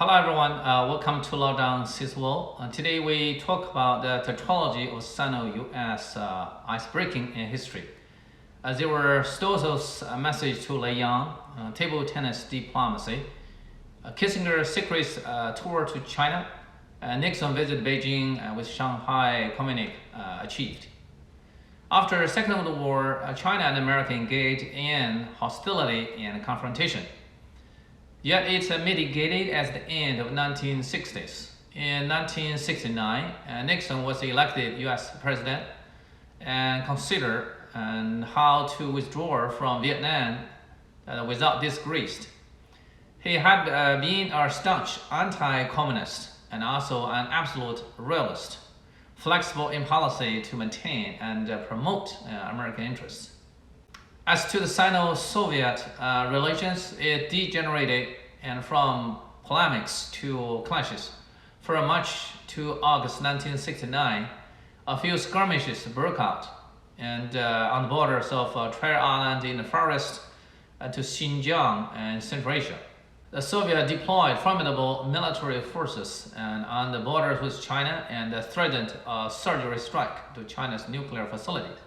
Hello everyone, welcome to Lockdown Stoessel. Today we talk about the Tetralogy of Sino-U.S. Ice-breaking in history. There were Stoessel's message to Leiyang, table tennis diplomacy, Kissinger's secret tour to China, Nixon visit Beijing with Shanghai Communique achieved. After the Second World War, China and America engaged in hostility and confrontation. Yet it mitigated at the end of the 1960s. In 1969, Nixon was elected U.S. president and considered how to withdraw from Vietnam without disgrace. He had been a staunch anti-communist and also an absolute realist, flexible in policy to maintain and promote American interests. As to the Sino-Soviet relations, it degenerated and from polemics to clashes. From March to August 1969, a few skirmishes broke out and on the borders of Tver Island in the forest to Xinjiang and Central Asia. The Soviets deployed formidable military forces on the borders with China and threatened a surgical strike to China's nuclear facilities.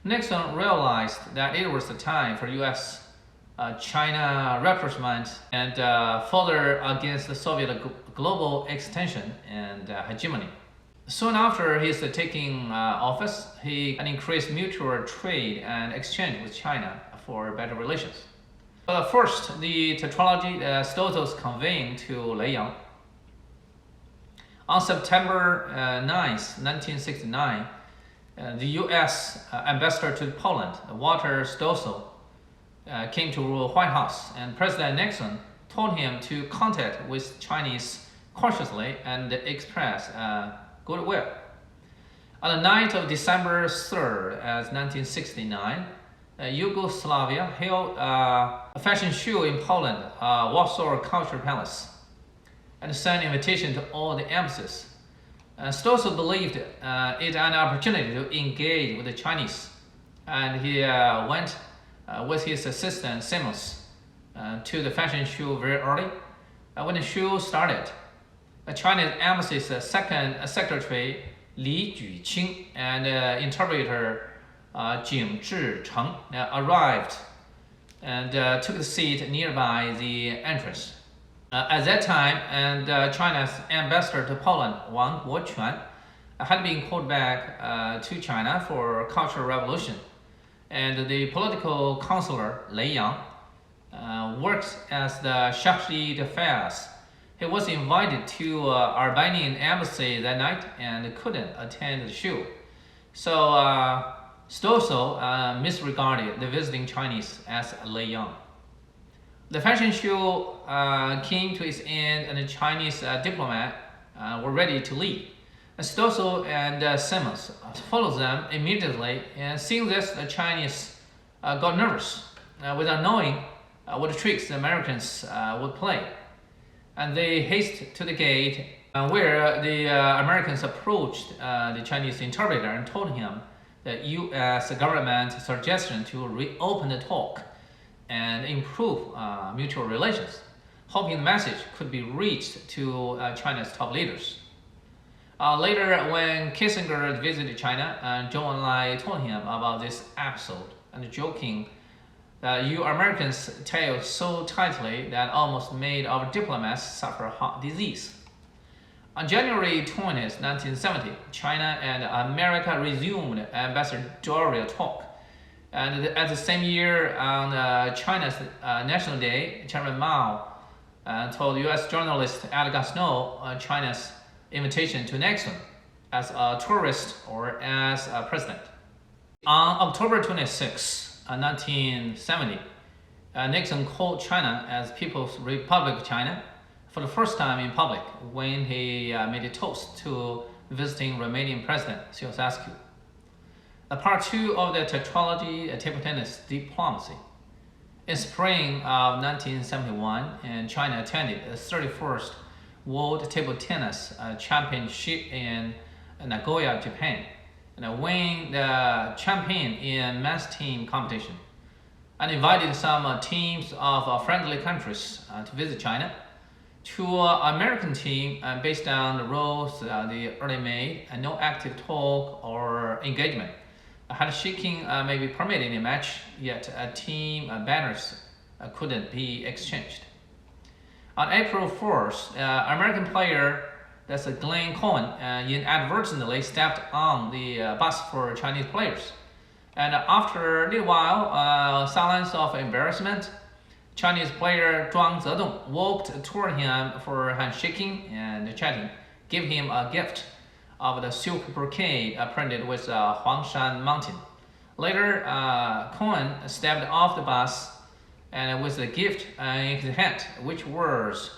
Nixon realized that it was the time for U.S.-China rapprochement and further against the Soviet global extension and hegemony. Soon after his taking office, he increased mutual trade and exchange with China for better relations. But first, the tetralogy Stoessel conveying to Leiyang. On September 9, 1969, the U.S. ambassador to Poland, Walter Stoessel, came to the White House, and President Nixon told him to contact with Chinese cautiously and express goodwill. On the night of December 3rd, 1969, Yugoslavia held a fashion show in Poland, Warsaw Culture Palace, and sent invitation to all the embassies. Stoessel believed it an opportunity to engage with the Chinese, and he went with his assistant Simmons to the fashion show very early. When the show started, the Chinese embassy's second secretary Li Juqing and interpreter Jing Zhicheng arrived and took the seat nearby the entrance. At that time, China's ambassador to Poland, Wang Guoquan, had been called back to China for Cultural Revolution, and the political counselor Leiyang worked as the chargé d'affaires. He was invited to Albanian embassy that night and couldn't attend the show. So Stoessel misregarded the visiting Chinese as Leiyang. The fashion show came to its end, and the Chinese diplomats were ready to leave. Stoessel and Simmons followed them immediately, and seeing this, the Chinese got nervous without knowing what tricks the Americans would play. And they hasted to the gate where the Americans approached the Chinese interpreter and told him the U.S. government's suggestion to reopen the talk and improve mutual relations, hoping the message could be reached to China's top leaders. Later, when Kissinger visited China, Zhou Enlai told him about this episode and joking that you Americans tailed so tightly that almost made our diplomats suffer heart disease. On January 20th, 1970, China and America resumed ambassadorial talk. And at the same year, on China's National Day, Chairman Mao told U.S. journalist Edgar Snow China's invitation to Nixon as a tourist or as a president. On October 26, 1970, Nixon called China as People's Republic of China for the first time in public when he made a toast to visiting Romanian President Stoessel. Part 2 of the tetralogy, table tennis diplomacy. In spring of 1971, China attended the 31st World Table Tennis Championship in Nagoya, Japan, and won the champion in men's team competition, and invited some teams of friendly countries to visit China. To American team, based on the rules the early made, no active talk or engagement. Handshaking may be permitted in a match, yet team banners couldn't be exchanged. On April 4th, American player, that's Glenn Cohen, inadvertently stepped on the bus for Chinese players. And after a little while, silence of embarrassment, Chinese player Zhuang Zedong walked toward him for handshaking and chatting, gave him a gift of the silk brocade printed with Huangshan Mountain. Later, Cohen stepped off the bus and with the gift in his hand, which was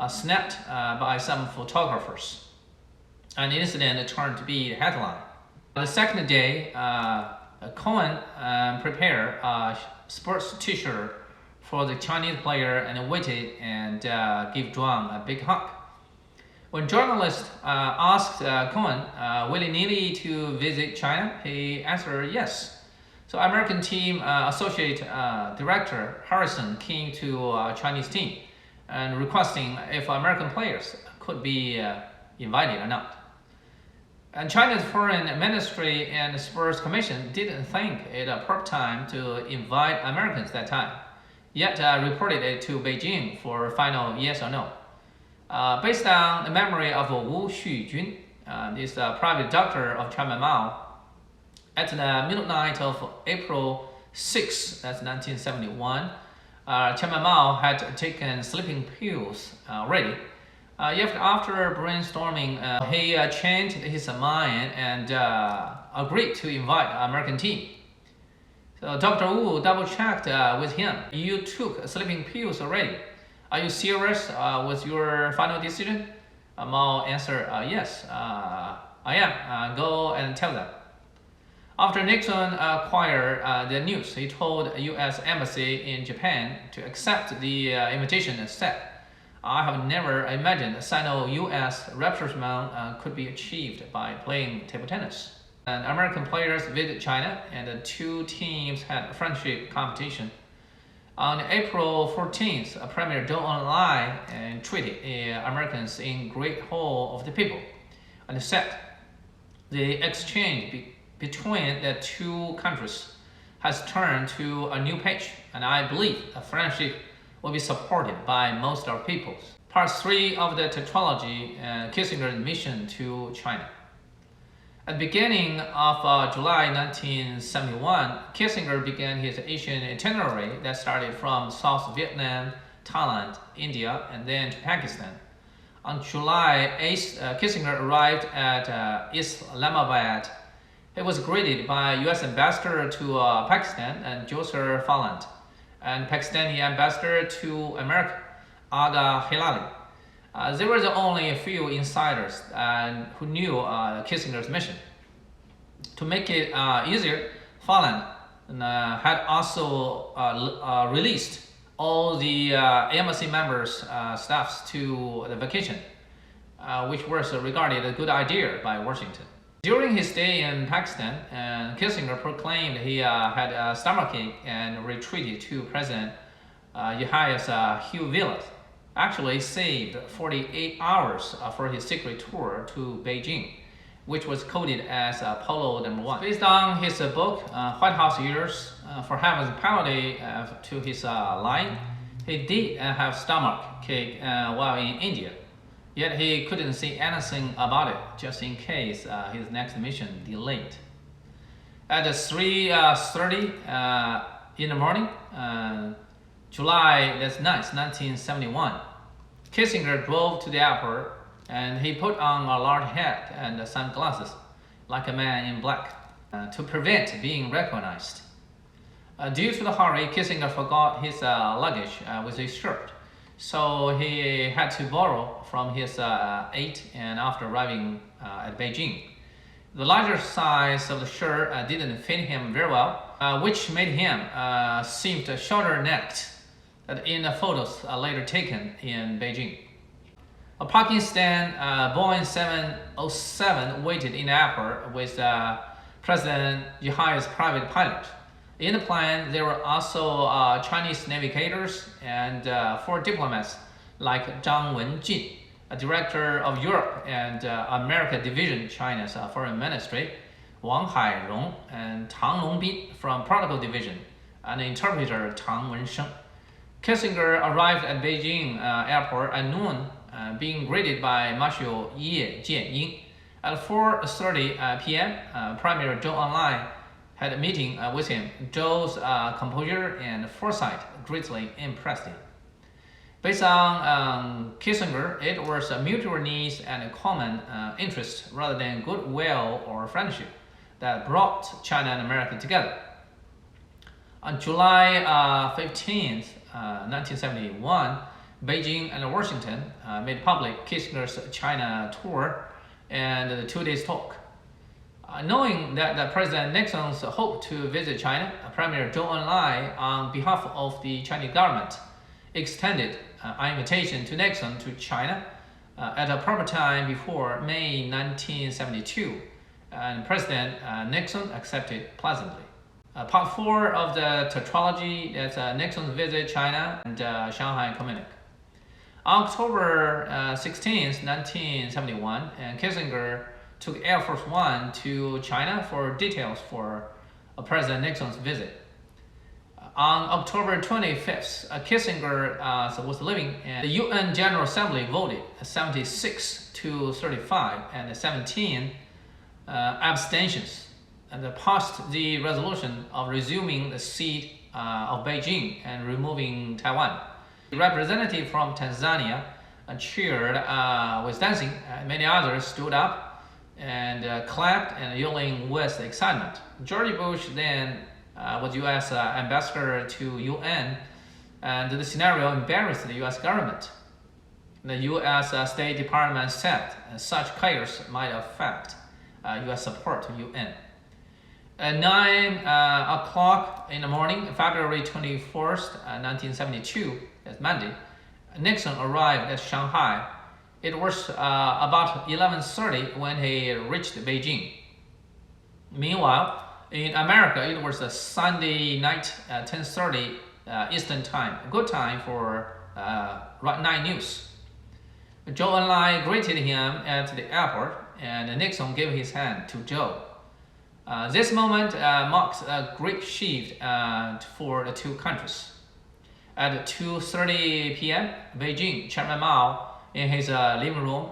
snapped by some photographers. An incident turned to be a headline. The second day, Cohen prepared a sports t-shirt for the Chinese player and waited and gave Zhuang a big hug. When journalists asked Cohen willy-nilly to visit China, he answered yes. So American team associate director Harrison came to Chinese team and requesting if American players could be invited or not. And China's Foreign Ministry and Sports Commission didn't think it a proper time to invite Americans that time, yet reported it to Beijing for final yes or no. Based on the memory of Wu Xujun, this private doctor of Chairman Mao, at the midnight of April 6, that's 1971, Chairman Mao had taken sleeping pills already. Yet after brainstorming, he changed his mind and agreed to invite American team. So Dr. Wu double-checked with him. You took sleeping pills already. Are you serious with your final decision? Mao answered, yes, I am. Go and tell them. After Nixon acquired the news, he told U.S. Embassy in Japan to accept the invitation and said, I have never imagined Sino-U.S. rapprochement could be achieved by playing table tennis. And American players visited China, and the two teams had a friendship competition. On April 14th, Premier Zhou Enlai treated Americans in Great Hall of the People, and said the exchange between the two countries has turned to a new page, and I believe a friendship will be supported by most of our peoples. Part 3 of the Tetralogy, Kissinger's mission to China. At the beginning of July 1971, Kissinger began his Asian itinerary that started from South Vietnam, Thailand, India, and then to Pakistan. On July 8th, Kissinger arrived at Islamabad. He was greeted by U.S. Ambassador to Pakistan and Joseph Falland, and Pakistani ambassador to America, Aga Hilali. There were only a few insiders who knew Kissinger's mission. To make it easier, Falland had also released all the embassy members' staffs to the vacation, which was regarded a good idea by Washington. During his stay in Pakistan, Kissinger proclaimed he had a stomachache and retreated to President Yahya's Hugh Villas. Actually saved 48 hours for his secret tour to Beijing, which was coded as Apollo #1. Based on his book, White House Years, for having penalty to his line, he did have stomachache while in India. Yet he couldn't say anything about it, just in case his next mission delayed. At 3:30 in the morning, July 9th, 1971, Kissinger drove to the airport and he put on a large hat and sunglasses, like a man in black, to prevent being recognized. Due to the hurry, Kissinger forgot his luggage with his shirt. So he had to borrow from his aide and after arriving at Beijing. The larger size of the shirt didn't fit him very well, which made him seem shorter-necked in the photos later taken in Beijing. A Pakistan Boeing 707 waited in the airport with President Yahya's private pilot. In the plane, there were also Chinese navigators and 4 diplomats like Zhang Wenjin, a director of Europe and America Division, China's Foreign Ministry, Wang Hairong and Tang Longbin from Protocol Division, and interpreter Tang Wensheng. Kissinger arrived at Beijing airport at noon, being greeted by Marshal Ye Jianying. At 4:30 p.m., Premier Zhou Enlai had a meeting with him. Zhou's composure and foresight greatly impressed him. Based on Kissinger, it was mutual needs and a common interest rather than goodwill or friendship that brought China and America together. On July 15th, 1971, Beijing and Washington made public Kissinger's China tour and the 2 days talk. Knowing that President Nixon's hoped to visit China, Premier Zhou Enlai, on behalf of the Chinese government, extended an invitation to Nixon to China at a proper time before May 1972, and President Nixon accepted pleasantly. Part 4 of the Tetralogy, that's Nixon's visit China and Shanghai Communique. On October 16, 1971, Kissinger took Air Force One to China for details for President Nixon's visit. On October 25th, Kissinger was living, and the UN General Assembly voted 76 to 35 and 17 abstentions, and passed the resolution of resuming the seat of Beijing and removing Taiwan. The representative from Tanzania cheered with dancing, and many others stood up and clapped and yelling with excitement. George Bush then was U.S. ambassador to UN, and the scenario embarrassed the U.S. government. The U.S. State Department said such chaos might affect U.S. support to UN. At 9 o'clock in the morning, February 21st, 1972, that's Monday, Nixon arrived at Shanghai. It was about 11:30 when he reached Beijing. Meanwhile, in America, it was a Sunday night at 10:30 Eastern Time, a good time for night news. Zhou Enlai greeted him at the airport, and Nixon gave his hand to Zhou. This moment marks a great shift for the two countries. At 2:30 p.m., Beijing, Chairman Mao, in his living room,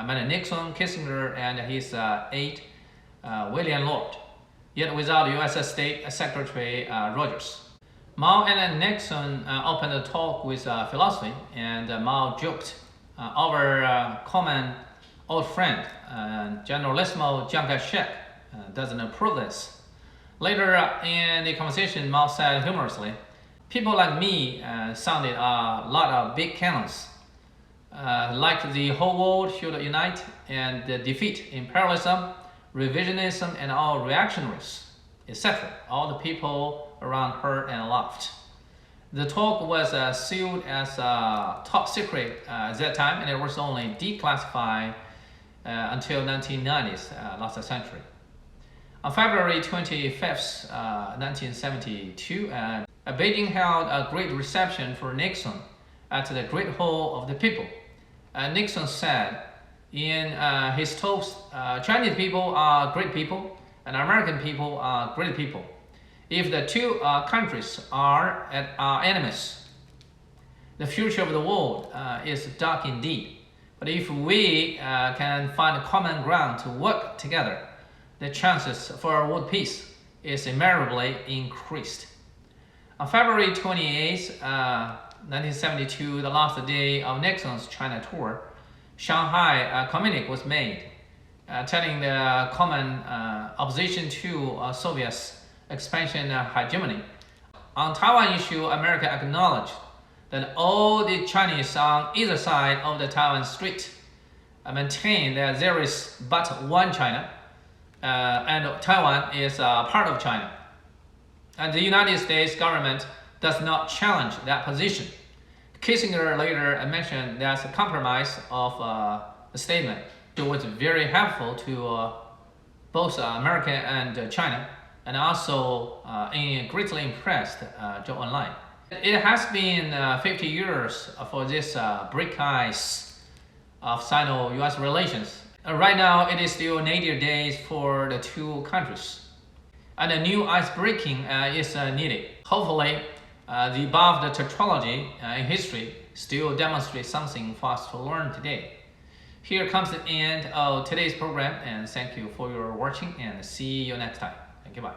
met Nixon, Kissinger, and his aide, William Lord, yet without U.S. State Secretary Rogers. Mao and Nixon opened the talk with philosophy, and Mao joked, our common old friend, Generalissimo Chiang Kai-shek, doesn't approve this. Later in the conversation, Mao said humorously, people like me sounded a lot of big cannons, like the whole world should unite and defeat imperialism, revisionism, and all reactionaries, etc. All the people around heard and laughed. The talk was sealed as top secret at that time, and it was only declassified until 1990s, last century. On February 25th, 1972, Beijing held a great reception for Nixon at the Great Hall of the People. Nixon said in his toast, Chinese people are great people and American people are great people. If the two countries are enemies, the future of the world is dark indeed. But if we can find common ground to work together, the chances for a world peace is immeasurably increased. On February 28, 1972, the last day of Nixon's China tour, Shanghai Communique was made, telling the common opposition to Soviet's expansion hegemony. On Taiwan issue, America acknowledged that all the Chinese on either side of the Taiwan Strait maintain that there is but one China, and Taiwan is part of China. And the United States government does not challenge that position. Kissinger later mentioned that the compromise of the statement was very helpful to both America and China, and also greatly impressed Zhou Enlai. It has been 50 years for this break ice of Sino-U.S. relations. Right now, it is still nadir days for the two countries, and a new ice breaking is needed. Hopefully, the above the tetralogy in history still demonstrates something for us to learn today. Here comes the end of today's program, and thank you for your watching, and see you next time. Thank you, bye.